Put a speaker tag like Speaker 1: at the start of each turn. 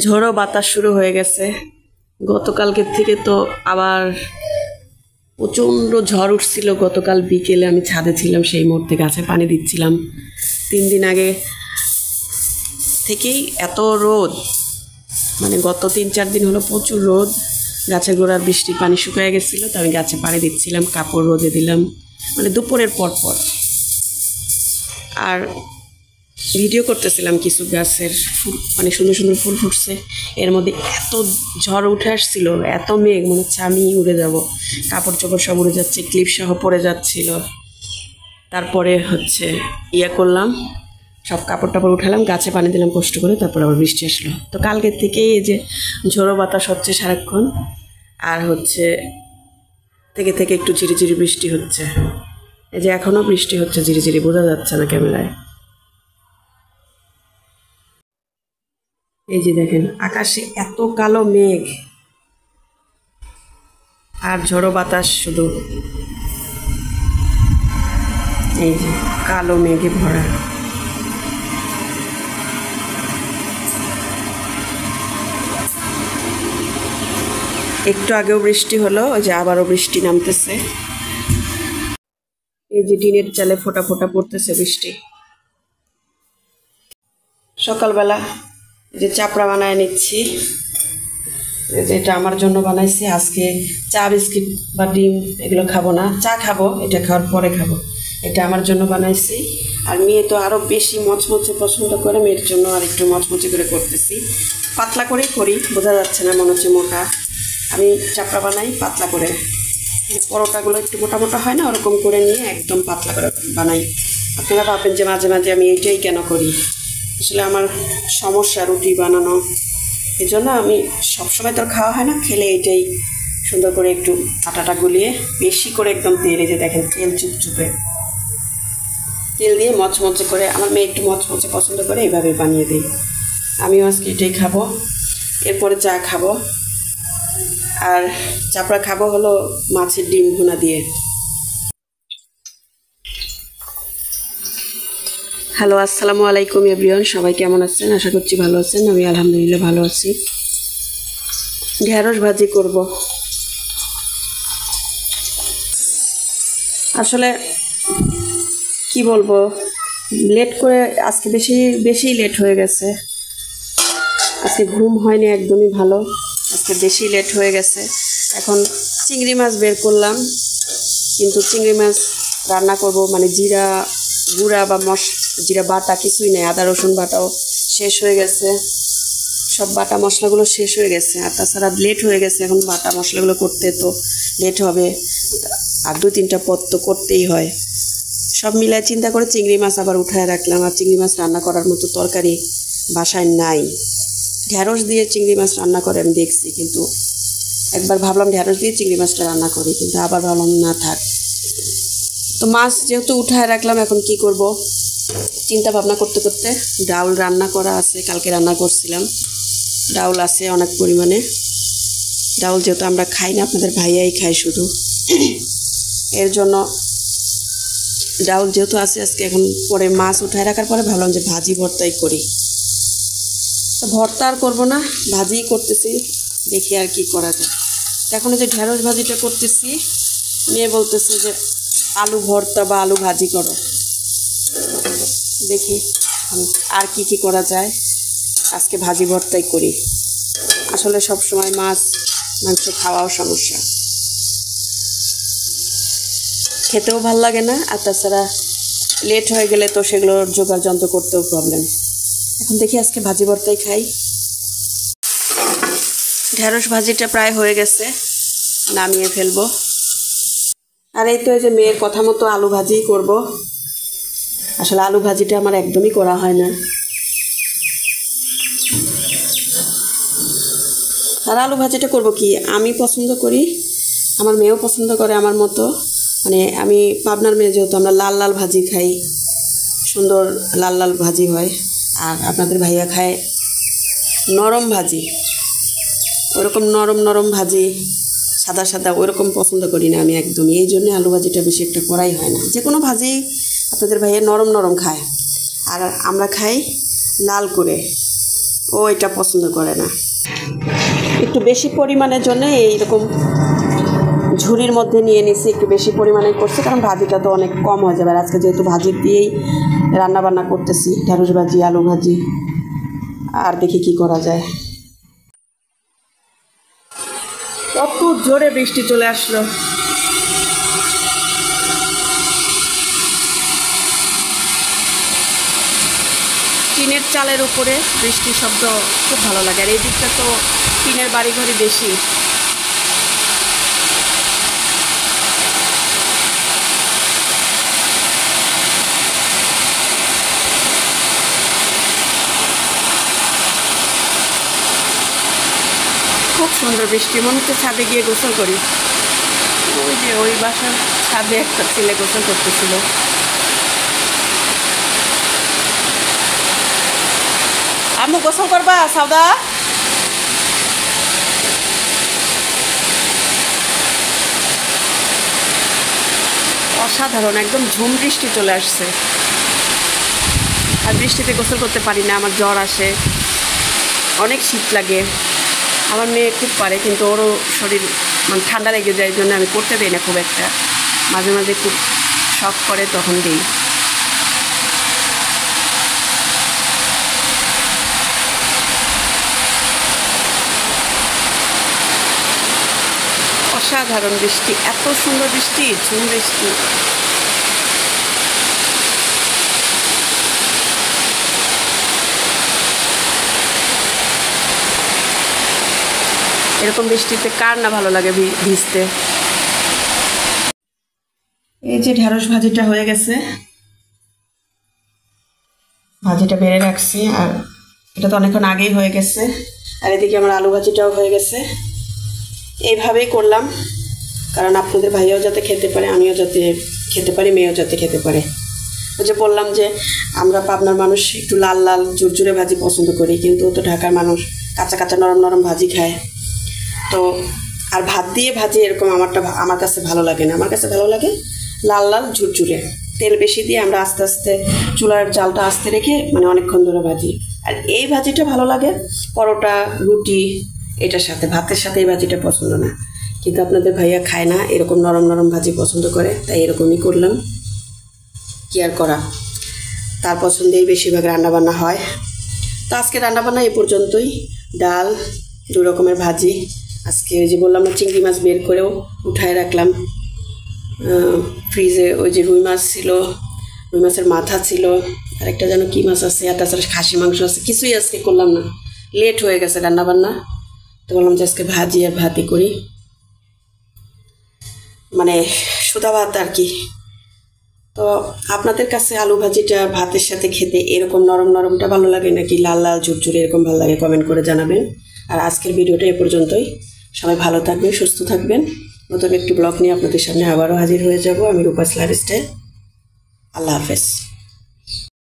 Speaker 1: ঝড়ো বাতাস শুরু হয়ে গেছে গতকালকের থেকে। তো আবার প্রচণ্ড ঝড় উঠছিল গতকাল বিকেলে। আমি ছাদে ছিলাম, সেই মুহূর্তে গাছে পানি দিচ্ছিলাম। 3 দিন আগে থেকেই এত রোদ, মানে গত 3-4 দিন হলো প্রচুর রোদ। গাছের গোড়ার বৃষ্টির পানি শুকিয়ে গেছিলো, তো আমি গাছে পানি দিচ্ছিলাম, কাপড় রোদে দিলাম, মানে দুপুরের পর। আর ভিডিও করতেছিলাম কিছু গাছের ফুল, মানে সুন্দর সুন্দর ফুল ফুটছে। এর মধ্যে এত ঝড় উঠে আসছিল, এত মেঘ, মনে হচ্ছে আমি উড়ে যাব। কাপড় চোপড় সব উড়ে যাচ্ছে, ক্লিপ সহ পড়ে যাচ্ছিল। তারপরে করলাম, সব কাপড় টাপড় উঠালাম, গাছে পানি দিলাম কষ্ট করে। তারপর আবার বৃষ্টি আসলো। তো কালকের থেকেই এই যে ঝোড়ো বাতাস হচ্ছে সারাক্ষণ, আর থেকে থেকে একটু ঝিরিঝিরি বৃষ্টি হচ্ছে। এই যে এখনও বৃষ্টি হচ্ছে ঝিরিঝিরি, বোঝা যাচ্ছে না ক্যামেরায়। এই যে দেখেন আকাশে এত কালো মেঘ আর ঝড়ো বাতাস, শুধু এই যে কালো মেঘে ভরা। একটু আগেও বৃষ্টি হলো, ওই যে আবারও বৃষ্টি নামতেছে। এই যে টিনের চালে ফোঁটা ফোঁটা পড়তেছে বৃষ্টি। সকালবেলা যে চাপড়া বানায় নিচ্ছি, যেটা আমার জন্য বানাইছি। আজকে চা বিস্কিট বা ডিম এগুলো খাবো না, চা খাবো, এটা খাওয়ার পরে খাবো। এটা আমার জন্য বানাইছি। আর মেয়ে তো আরও বেশি মচমচে পছন্দ করে, মেয়ের জন্য আর একটু মচমচে করে করতেছি। পাতলা করেই করি, বোঝা যাচ্ছে না, মনে হচ্ছে মোটা। আমি চাপড়া বানাই পাতলা করে, পরোটাগুলো একটু মোটা মোটা হয় না, ওরকম করে নিয়ে একদম পাতলা করে বানাই। আপনারা ভাবেন যে মাঝে মাঝে আমি এইটাই কেন করি। আসলে আমার সমস্যা রুটি বানানো, এই জন্য আমি সবসময় তো খাওয়া হয় না, খেলে এইটাই সুন্দর করে একটু আটাটা গুলিয়ে বেশি করে একদম তেল, এই যে দেখেন তেল চুপচুপে তেল দিয়ে মচমচে করে। আমার মেয়ে একটু মচমচে পছন্দ করে, এইভাবে বানিয়ে দিই। আমিও আজকে এটাই খাবো, এরপরে চা খাবো। আর চাপড়া খাবো হলো মাছের ডিম ভুনা দিয়ে। হ্যালো, আসসালামু আলাইকুম এভরিওয়ান, সবাই কেমন আছেন? আশা করছি ভালো আছেন। আমি আলহামদুলিল্লাহ ভালো আছি। ঢেঁড়স ভাজি করব। আসলে কি বলবো, লেট করে আজকে বেশি লেট হয়ে গেছে। আজকে ঘুম হয়নি একদমই ভালো, আজকে বেশি লেট হয়ে গেছে। এখন চিংড়ি মাছ বের করলাম, কিন্তু চিংড়ি মাছ রান্না করব, মানে জিরা গুঁড়া বা জিরা বাটা কিছুই নেই, আদা রসুন বাটাও শেষ হয়ে গেছে, সব বাটা মশলাগুলো শেষ হয়ে গেছে। আর তাছাড়া লেট হয়ে গেছে, এখন বাটা মশলাগুলো করতে তো লেট হবে, আর 2-3টা পদ তো করতেই হয়। সব মিলায় চিন্তা করে চিংড়ি মাছ আবার উঠায় রাখলাম। আর চিংড়ি মাছ রান্না করার মতো তরকারি বাসায় নাই। ঢেঁড়স দিয়ে চিংড়ি মাছ রান্না করে আমি দেখছি, কিন্তু একবার ভাবলাম ঢেঁড়স দিয়ে চিংড়ি মাছটা রান্না করি, কিন্তু আবার ভাবলাম না থাক। তো মাছ যেহেতু উঠায় রাখলাম, এখন কি করব চিন্তা ভাবনা করতে করতে ডাউল রান্না করা আছে, কালকে রান্না করছিলাম। ডাউল আছে অনেক পরিমাণে। ডাউল যেহেতু আমরা খাই না, আপনাদের ভাইয়াই খায় শুধু, এর জন্য ডাউল যেহেতু আছে আজকে, এখন পরে মাছ উঠায় রাখার পরে ভাবলাম যে ভাজি ভর্তাই করি। তো ভর্তা আর করবো না, ভাজিই করতেছি, দেখি আর কি করা যায়। এখন যে ঢেঁড়স ভাজিটা করতেছি, মেয়ে বলতেছে যে আলু ভর্তা বা আলু ভাজি করো। দেখি আর কি করা যায়, আজকে ভাজি ভর্তাই করি। আসলে সব সময় মাছ মাংস খাওয়াও সমস্যা, খেতেও ভাল লাগে না। আর তাছাড়া লেট হয়ে গেলে তো সেগুলোর জোগাড় যন্ত্র করতেও প্রবলেম। এখন দেখি আজকে ভাজি ভর্তাই খাই। ঢেঁড়স ভাজিটা প্রায় হয়ে গেছে, নামিয়ে ফেলবো। আর এই তো এই যে মেয়ের কথা মতো আলু ভাজিই করব। আসলে আলু ভাজিটা আমার একদমই করা হয় না। আর আলু ভাজিটা করব কি, আমি পছন্দ করি, আমার মেয়েও পছন্দ করে আমার মতো। মানে আমি পাবনার মেয়ে, যেহেতু আমরা লাল লাল ভাজি খাই, সুন্দর লাল লাল ভাজি হয়। আর আপনাদের ভাইয়া খায় নরম ভাজি, ওরকম নরম নরম ভাজি, সাদা সাদা ওইরকম পছন্দ করি না আমি একদমই। এই জন্যে আলু ভাজিটা বেশি একটা করাই হয় না। যে কোনো ভাজি আপনাদের ভাইয়া নরম নরম খায়, আর আমরা খাই লাল করে। ও এটা পছন্দ করে না। একটু বেশি পরিমাণের জন্য এইরকম ঝুড়ির মধ্যে নিয়ে নিছি, একটু বেশি পরিমাণে করছি কারণ ভাজিটা তো অনেক কম হয়ে যাবে। আর আজকে যেহেতু ভাজি দিয়েই রান্না বান্না করতেছি, ঢেঁড়স ভাজি, আলু ভাজি, আর দেখি কি করা যায়। কত জোরে বৃষ্টি চলে আসলো। টিনের চালের উপরে বৃষ্টির শব্দ খুব ভালো লাগে। আর এই দিকটা তো টিনের বাড়িঘরই বেশি। খুব সুন্দর বৃষ্টি, মনে হচ্ছে ছাদে গিয়ে গোসল করি। ওই যে ওই বাসার ছাদে একটা ছেলে গোসল করতেছিল। আম্মু গোসল করবা সাউদা? অসাধারণ, একদম ঝুম বৃষ্টি চলে আসছে। আর বৃষ্টিতে গোসল করতে পারি না, আমার জ্বর আসে, অনেক শীত লাগে। আমার মেয়ে খুব পারে, কিন্তু ওরও শরীর মানে ঠান্ডা লেগে যায়, এই জন্য আমি করতে দিই না খুব একটা। মাঝে মাঝে খুব শখ করে তখন দিই। অসাধারণ বৃষ্টি, এত সুন্দর বৃষ্টি, ঝুম বৃষ্টি। এরকম বৃষ্টিতে কার না ভালো লাগে ভিজতে। এই যে ঢেঁড়স ভাজিটা হয়ে গেছে, ভাজিটা বেড়ে রাখছি, আর এটা তো অনেকক্ষণ আগেই হয়ে গেছে। আর এদিকে আমার আলু ভাজিটাও হয়ে গেছে। এইভাবেই করলাম কারণ আপনাদের ভাইয়াও যাতে খেতে পারে, আমিও যাতে খেতে পারি, মেয়েও যাতে খেতে পারে। ওই যে বললাম যে আমরা পাবনার মানুষ একটু লাল লাল ঝুরঝুরে ভাজি পছন্দ করি, কিন্তু তো ঢাকার মানুষ কাঁচা কাঁচা নরম নরম ভাজি খায়। তো আর ভাত দিয়ে ভাজি এরকম আমার কাছে ভালো লাগে না। আমার কাছে ভালো লাগে লাল লাল ঝুরঝুরে, তেল বেশি দিয়ে আমরা আস্তে আস্তে চুলার জালটা আস্তে রেখে মানে অনেকক্ষণ ধরে ভাজি। আর এই ভাজিটা ভালো লাগে পরোটা, রুটি, এটার সাথে, ভাতের সাথে এই ভাজিটা পছন্দ না। কিন্তু আপনাদের ভাইয়া খায় না, এরকম নরম নরম ভাজি পছন্দ করে, তাই এরকমই করলাম। কি আর করা, তার পছন্দেই বেশিরভাগ রান্নাবান্না হয়। তো আজকে রান্নাবান্না এই পর্যন্তই। ডাল, 2 রকমের ভাজি। আজকে ওই যে বললাম না, চিংড়ি মাছ বের করেও উঠায় রাখলাম ফ্রিজে। ওই যে রুই মাছ ছিল, রুই মাছের মাথা ছিল, আরেকটা যেন কী মাছ আছে, আর তাছাড়া খাসি মাংস আছে। কিছুই আজকে করলাম না, লেট হয়ে গেছে রান্নাবান্না। তো বললাম যে আজকে ভাজি আর ভাতই করি, মানে সুদা ভাত আর কি। তো আপনাদের কাছে আলু ভাজিটা ভাতের সাথে খেতে এরকম নরম নরমটা ভালো লাগে নাকি লাল লাল ঝুরঝুরে এরকম ভালো লাগে, কমেন্ট করে জানাবেন। আর আজকের ভিডিওটা এ পর্যন্তই। সবাই ভালো থাকবেন, সুস্থ থাকবেন। নতুন একটি ব্লগ নিয়ে আপনাদের সামনে আবারও হাজির হয়ে যাব। আমি রূপাস লাইফস্টাইল। আল্লাহ হাফেজ।